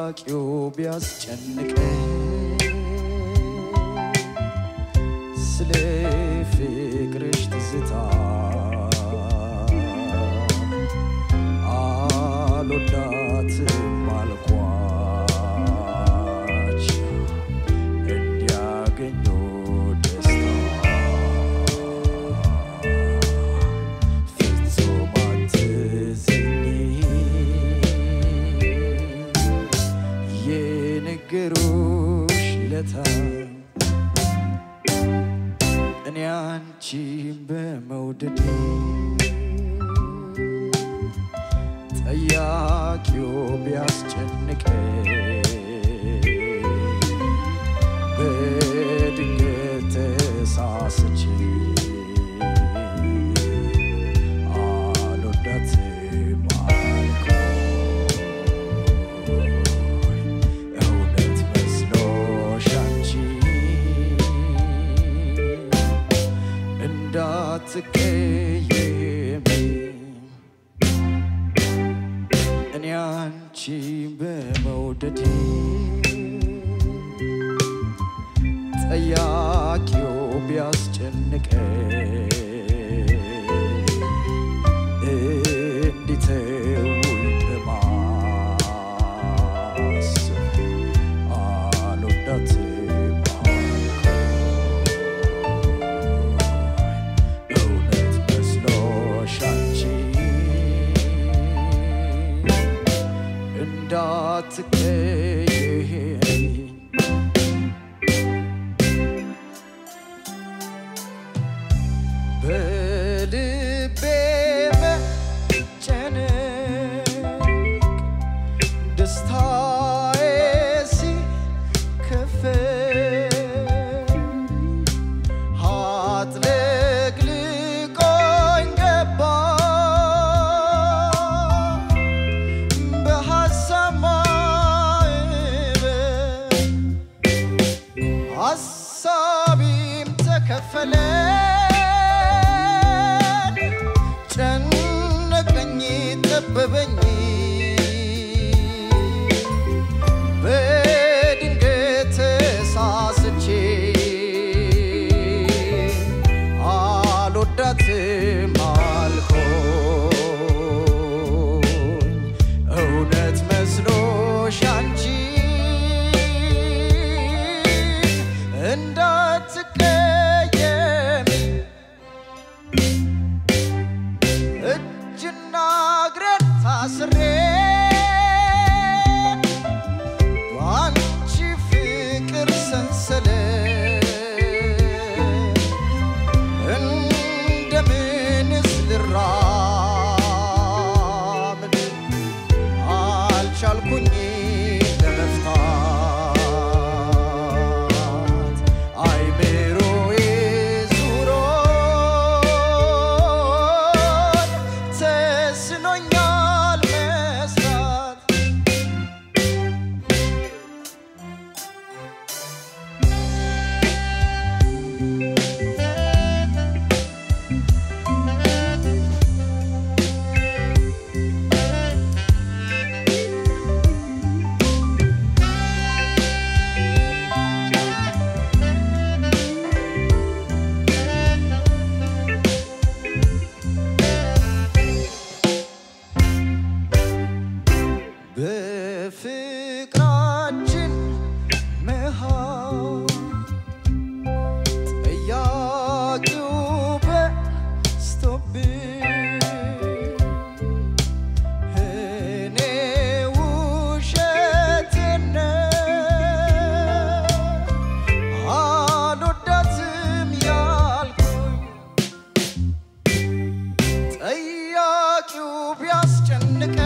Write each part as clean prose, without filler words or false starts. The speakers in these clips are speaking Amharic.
ጠያቂው ቢያስጨንቀኝ ስለ ፍቅርሽ ትዝታ አልወዳትም አልኳቸው እንዲያገኙ ደስታ ፍጹም አትዘኝ የነገሩሽ ለታ እኔ አንቺን በመውደዴ ጠያቂው ቢያስጨንቀኝ በድንገት ተሳስቼ አልወዳትም አልኩኝ እውነት መስሎሽ አንቺ እንዳትቀየሚ እኔ አንቺን በመውደዴ ጠያቂው ቢያስጨንቀኝ እንዲተውኝ በማሰብ አልወዳትም አልኩኝ እውነት መስሎሽ አንቺ እንዳትቀየሚ በልቤ መጨነቅ ደስታዬ ሲከፈል አጥለቅልቆኝ ገባ በሀሳብ ማዕበል ሀሳቤም ተከፈለ ጨነቀኝ ጠበበኝ በድንገት ተሳስቼ አልወዳትም አልኩኝ እውነት መስሎሽ አንቺ እንዳትቀየሚ እጅና እግሬን ታስሬ በአንቺ ፍቅር ሰንሰለት እንደምንስ ልራመድ አልቻልኩኝ ለመፍታት አይምሮዬ ዙሮ ተስኖኛል መስራት በፍቅራችን መሃል ጠያቂው በዝቶብኝ እኔ ውሸቴን ነው አልወዳትም ያልኩኝ ጠያቂው ቢያስጨንቀኝ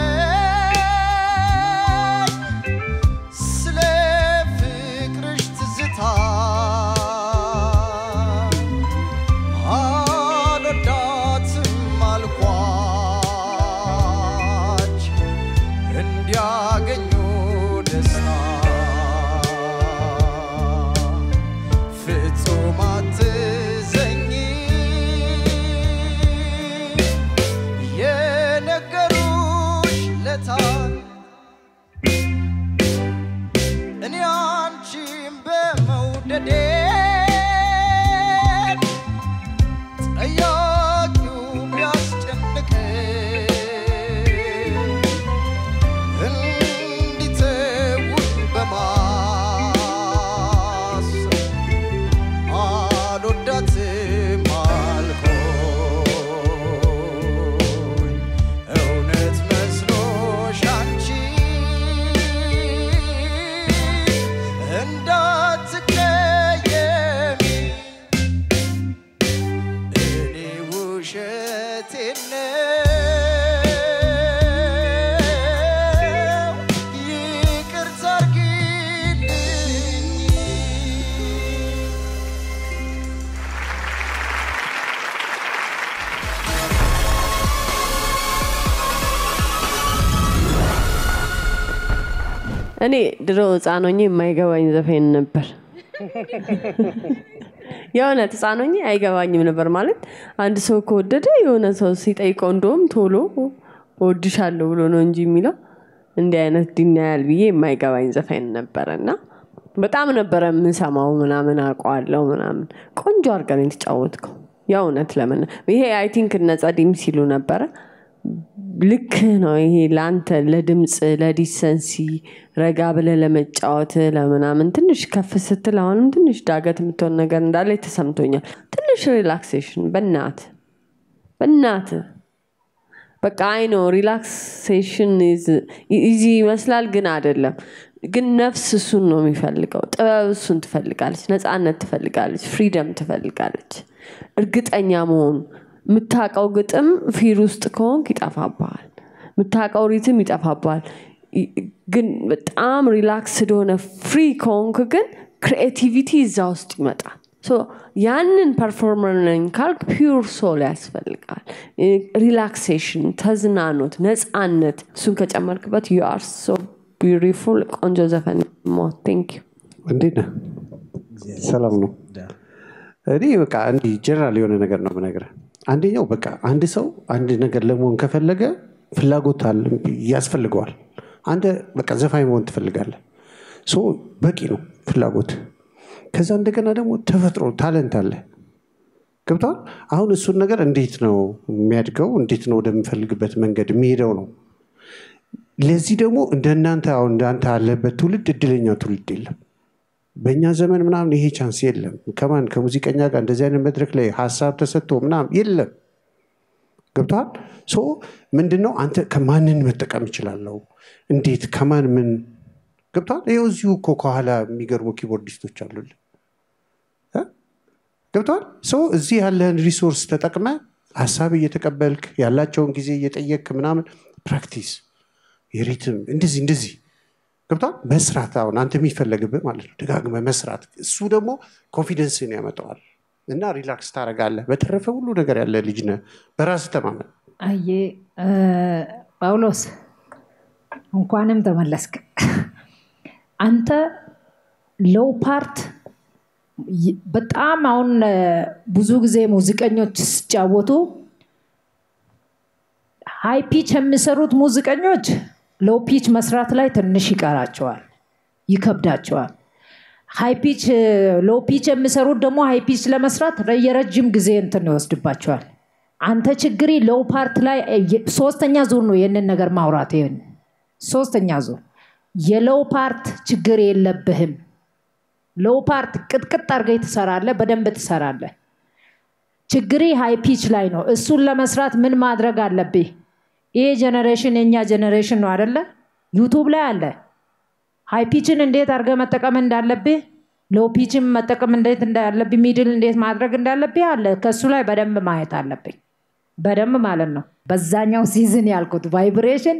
እንዲያገኙ ደስታ ፍጹም አትዘኝ የነገሩሽ ለታ እኔ ድሮ ህፃኖኝ የማይገባኝ ዘፈን ነበር የሆነ ህፃኖኝ አይገባኝም ነበር ማለት አንድ ሰው ከወደደ የሆነ ሰው ሲጠይቀው እንደውም ቶሎ ወድሻለሁ ብሎ ነው እንጂ የሚለው እንዲህ አይነት ዲናያል ብዬ የማይገባኝ ዘፈን ነበርና በጣም ነበር የምንሰማው ምናምን አቋለው ምናምን ቆንጆ አርገን የተጫወትከው ያውነት ለምን ይሄ አይ ቲንክ ነጻዲም ሲሉ ነበር ልክ ነው ይሄ ላንተ ለድምጽ ለዲሰንሲ ረጋ ብለ ለመጫወት ለምናምን ትንሽ ከፍ ስትል አሁንም ትንሽ ዳገት የምትሆን ነገር እንዳለ ተሰምቶኛል ትንሽ ሪላክሴሽን በእናት በቃ አይ ኖ ሪላክሴሽን ኢዚ ይመስላል ግን አይደለም ግን ነፍስ እሱን ነው የሚፈልገው ጥበብ እሱን ትፈልጋለች ነፃነት ትፈልጋለች ፍሪደም ትፈልጋለች እርግጠኛ መሆን ምታቀው ግጥም ፊር ውስጥ ከሆንክ ይጣፋባል ምታቀው ሪትም ይጣፋባል ግን በጣም ሪላክስድ ሆነ ፍሪ ከሆንክ ግን ክሪኤቲቪቲ እዛ ውስጥ ይመጣል ሶ ያንን ፐርፎርመር ነኝ ካልክ ፒውር ሶል ያስፈልጋል ሪላክሴሽን ተዝናኖት ነፃነት እሱን ከጨመርክበት you are so beautiful ቆንጆ ዘፈን ሞ thank you እንዴት ነህ ሰላም ነው እኔ በቃ እንዲ ጀነራል የሆነ ነገር ነው የምነግርህ አንደኛው በቃ አንድ ሰው አንድ ነገር ለመሆን ከፈለገ ፍላጎት አለ ያስፈልገዋል አንተ በቃ ዘፋኝ መሆን ትፈልጋለህ ሶ በቂ ነው ፍላጎት ከዛ እንደገና ደግሞ ተፈጥሮ ታለንት አለ ገብቷል አሁን እሱን ነገር እንዴት ነው የሚያድገው እንዴት ነው ወደምፈልግበት መንገድ የሚሄደው ነው ለዚህ ደግሞ እንደናንተ አሁን እንዳንተ አለበት ትውልድ እድለኛው ትውልድ የለም በእኛ ዘመን ምናምን ይሄ ቻንስ የለም ከማን ከሙዚቀኛ ጋር እንደዚህ አይነት መድረክ ላይ ሐሳብ ተሰጥቶ ምናምን የለም ገብቷል ሶ ምንድነው አንተ ከማንን መጠቀም ይችላል እንዴት ከማን ምን ገብቷል ይሄው እዚሁ እኮ ከኋላ የሚገርሙ ኪቦርዲስቶች አሉልህ ገብቷል ሶ እዚህ ያለህን ሪሶርስ ተጠቅመ ሐሳብ እየተቀበልክ ያላቸውን ጊዜ እየጠየቅክ ምናምን ፕራክቲስ የሪትም እንደዚህ ገብቷል መስራት አሁን አንተ የሚፈልግብህ ማለት ነው ደጋግመ መስራት እሱ ደግሞ ኮንፊደንስን ያመጣዋል እና ሪላክስ ታረጋለህ በተረፈ ሁሉ ነገር ያለ ልጅ ነህ በራስ ተማመን አየ ጳውሎስ እንኳንም ተመለስክ አንተ ሎው ፓርት በጣም አሁን ብዙ ጊዜ ሙዚቀኞች ሲጫወቱ ሃይ ፒች የሚሰሩት ሙዚቀኞች ሎው ፒች መስራት ላይ ትንሽ ይቀራቸዋል ይከብዳቸዋል ሃይ ፒች ሎው ፒች የሚሰሩት ደግሞ ሃይ ፒች ለመስራት የረጅም ጊዜ እንትን ይወስድባቸዋል አንተ ችግሪ ሎው ፓርት ላይ ሶስተኛ ዙር ነው የነን ነገር ማውራት ይሄን ሶስተኛ ዙር የሎው ፓርት ችግር የለብህም ሎው ፓርት ቅጥቅጥ አርገህ ትሰራለህ በደንብ ትሰራለህ ችግሪ ሃይ ፒች ላይ ነው እሱን ለመስራት ምን ማድረግ አለብህ ይሄ ጀነሬሽን የኛ ጀነሬሽን ነው አይደለ ዩቲዩብ ላይ አለ ሃይ ፒችን እንዴት አርገህ መጠቀም እንዳለብህ ሎው ፒችን መጠቀም እንዴት እንዳለብህ ሚድል እንዴት ማድረግ እንዳለብህ አለ ከሱ ላይ በደንብ ማየት አለብህ በደንብ ማለት ነው በዛኛው ሲዝን ያልኩት ቫይብሬሽን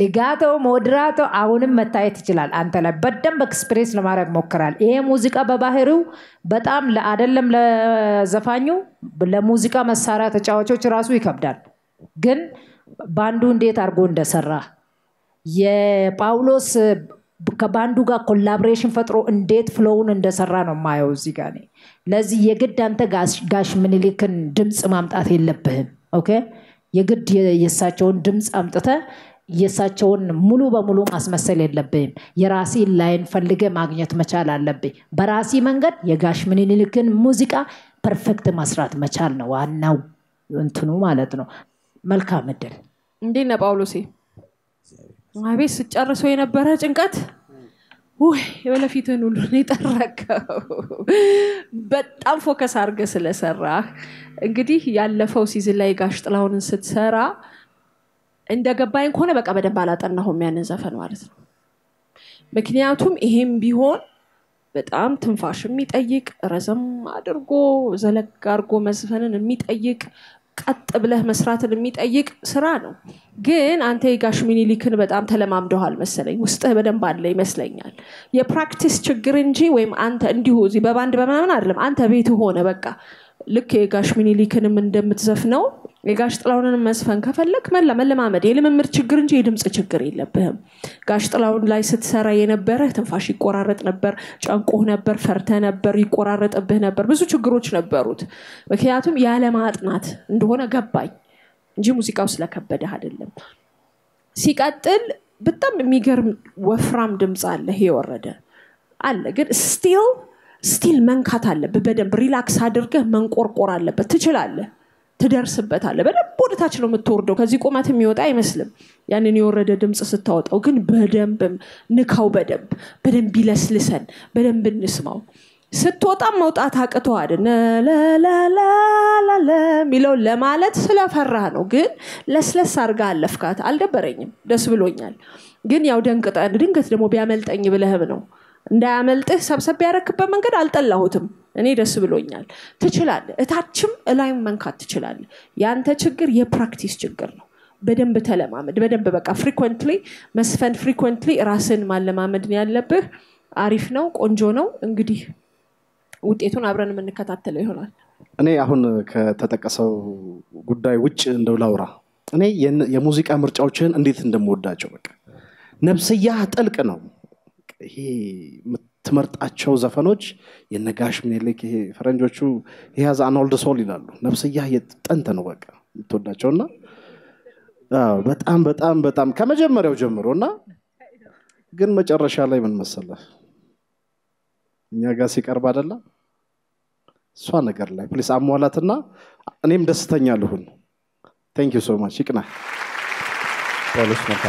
ሊጋቶ ሞድራቶ አሁንም መታየት ይችላል አንተ ላይ በደንብ ኤክስፕሬስ ለማድረግ ሞክራል ይሄ ሙዚቃ በባህሪው በጣም ለአደለም ለዘፋኙ ለሙዚቃ መሳሪያ ተጫዋቾች ራሱ ይከብዳል ግን ባንዱ እንዴት አርጎ እንደሰራ የጳውሎስ ከባንዱ ጋር ኮላቦሬሽን ፈጥሮ እንዴት ፍሎውን እንደሰራ ነው ማየው እዚህ ጋር ነው ለዚህ የግድ አንተ ጋሽ ምኒልክን ድምጽ ማምጣት የለብህም ኦኬ የግድ የሳቸውን ድምጽ አምጥተ የሳቸውን ሙሉ በሙሉ ማስመሰል የለብህም የራሲ ላይን ፈልገ ማግኘት መቻል አለብህ በራሲ መንገድ የጋሽ ምኒልክን ሙዚቃ ፐርፌክት መስራት መቻል ነው ዋናው እንትኑ ማለት ነው መልካም እድል እንዴና ጳውሎሴ አቤት ስጨርሶ የነበረ ጭንቀት ወይ ወለፊቱን ሁሉ ነው ተረከው በጣም ፎከስ አርገ ስለሰራ እንግዲህ ያለፈው ሲዝን ላይ ጋሽ ጥላሁንን ስትሰራ እንደገባኝ ከሆነ በቃ በደንብ አላጠናሁም ያንን ዘፈን ማለት ነው ምክንያቱም ይሄም ቢሆን በጣም ትንፋሽ የሚጠይቅ ረዘም አድርጎ ዘለግ አርጎ መስፈንን የሚጠይቅ ቀጥ ብለህ መስራትን የሚጠይቅ ስራ ነው ግን አንተ የጋሽ ምኒልክን በጣም ተለማምደዋል መሰለኝ ውስጥህ በደንብ አለ ይመስለኛል የፕራክቲስ ችግር እንጂ ወይም አንተ እንዲሁ እዚህ በባንድ በማመን አይደለም አንተ ቤት ሆነ በቃ ልክ የጋሽ ሚኒሊክንም እንደምትዘፍነው የጋሽ ጥላሁንን መስፈን ከፈለክ መለማመድ የልምምድ ችግር እንጂ የድምጽ ችግር የለብህም ጋሽ ጥላሁን ላይ ስትሰራ የነበረ ትንፋሽ ይቆራረጥ ነበር ጫንቆህ ነበር ፈርተ ነበር ይቆራረጥብህ ነበር ብዙ ችግሮች ነበሩት ምክንያቱም ያለ ማጥናት እንደሆነ ገባኝ እንጂ ሙዚቃው ስለከበደህ አይደለም ሲቀጥል በጣም የሚገርም ወፍራም ድምጽ አለ የወረደ አለ ግን ስቲል መንካት አለበት በደንብ ሪላክስ አድርገህ መንቆርቆር አለበት ትችላለህ ትደርስበታለህ በደንብ ወደታች ነው የምትወርደው ከዚህ ቆማት የሚወጣ አይመስልም ያንን የወረደ ድምጽ ስታወጣው ግን በደንብ ንካው በደንብ ይለስልሰን በደንብ እንስማው ስትወጣ መውጣት አቅተው አይደል ላላላላ ሚለው ለማለት ስለፈራህ ነው ግን ለስለስ አርጋ አለፍካት አልደበረኝም ደስ ብሎኛል ግን ያው ድንገት ደግሞ ቢያመልጠኝ ብለህም ነው እንዳያመልጥህ ሰብሰብ ያረክበት መንገድ አልጠላሁትም እኔ ደስ ብሎኛል ትችላለህ እታችም እላይም መንካት ትችላለህ ያንተ ችግር የፕራክቲስ ችግር ነው በደንብ ተለማመድ በደንብ በቃ ፍሪኩዌንትሊ ራስን ማለማመድ ነው ያለብህ አሪፍ ነው ቆንጆ ነው እንግዲህ ውጤቱን አብረን የምንከታተለው ይሆናል እኔ አሁን ከተጠቀሰው ጉዳይ ውጭ እንደው ላውራ እኔ የሙዚቃ ምርጫዎችን እንዴት እንደምወዳቸው በቃ ነፍስያ ጥልቅ ነው ይሄ ትመርጣቸው ዘፈኖች የነጋሽ ምኒልክ ይሄ ፈረንጆቹ ያዛ አንኦልድ ሶል ይላሉ ነፍስያ የጠንተ ነው በቃ የምትወዳቸውና በጣም ከመጀመሪያው ጀምሮና ግን መጨረሻ ላይ ምን መሰለህ እኛ ጋር ሲቀርብ አይደለ እሷ ነገር ላይ ፕሊስ አሟላትና እኔም ደስተኛ ልሁን Thank you so much ይቅና ፖሊስ መጣ